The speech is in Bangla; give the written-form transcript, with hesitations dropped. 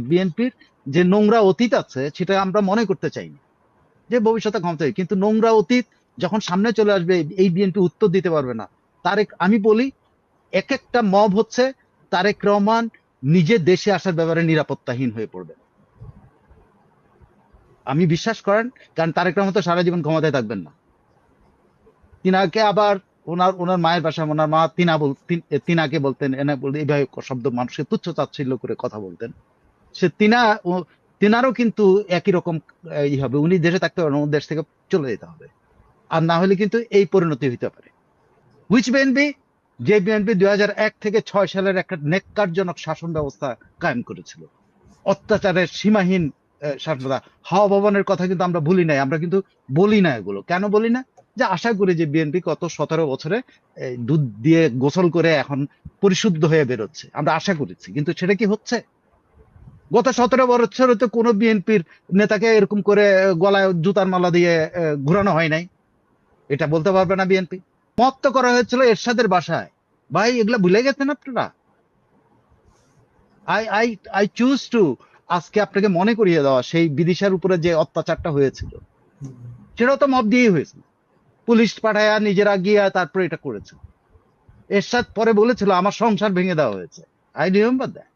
বিএনপির যে নোংরা অতীত আছে সেটা আমরা মনে করতে চাই না, যে ভবিষ্যতে ক্ষমতা হবে। কিন্তু নোংরা অতীত যখন সামনে চলে আসবে এই বিএনপি উত্তর দিতে পারবে না। আমি বলি এক একটা মব হচ্ছে তারেক রহমান নিজে দেশে আসার ব্যাপারে নিরাপত্তাহীন হয়ে পড়বে। আমি বিশ্বাস করেন, কারণ তারেক রহমান তো সারা জীবন ক্ষমতায় থাকবেন না। তিনাকে আবার ওনার ওনার মায়ের ভাষা, ওনার মা তিনাকে বলতেন এনা বলতে এইভাবে শব্দ মানুষকে তুচ্ছ তাচ্ছিল্য করে কথা বলতেন। সে তিনারও কিন্তু একই রকম হবে, উনি দেশে থাকতে পারবেন, ওনার দেশ থেকে চলে যেতে হবে। আর না হলে কিন্তু এই পরিণতি হইতে পারে। Which BNP? যে বিএনপি 2001 থেকে 6 সালের একটা নেক্কারজনক শাসন ব্যবস্থা কায়েম করেছিল, অত্যাচারের সীমাহীন শাসন ব্যবস্থা। হাওয়া ভবনের কথা কিন্তু আমরা ভুলি নাই, আমরা কিন্তু বলি না এগুলো। কেন বলি না? যে আশা করি যে বিএনপি গত 17 বছরে দুধ দিয়ে গোসল করে এখন পরিশুদ্ধ হয়ে বেরোচ্ছে, আমরা আশা করেছি। কিন্তু সেটা কি হচ্ছে? গত 17 বছরে তো কোনো বিএনপির নেতাকে এরকম করে গলায় জুতার মালা দিয়ে ঘুরানো হয় নাই। এটা বলতে পারবে না বিএনপি। মত তো করা হয়েছিল এরশাদের বাসায়। ভাই এগুলা ভুলে গেছেন আপনারা? I I I choose to আজকে আপনাকে মনে করিয়ে দেওয়া সেই বিদিশার উপরে যে অত্যাচারটা হয়েছিল, সেটাও তো মব দিয়েই হয়েছিল। পুলিশ পাঠায়া নিজেরা গিয়া তারপরে এটা করেছে। এরশাদ পরে বলেছিল আমার সংসার ভেঙে দেওয়া হয়েছে। I remember that.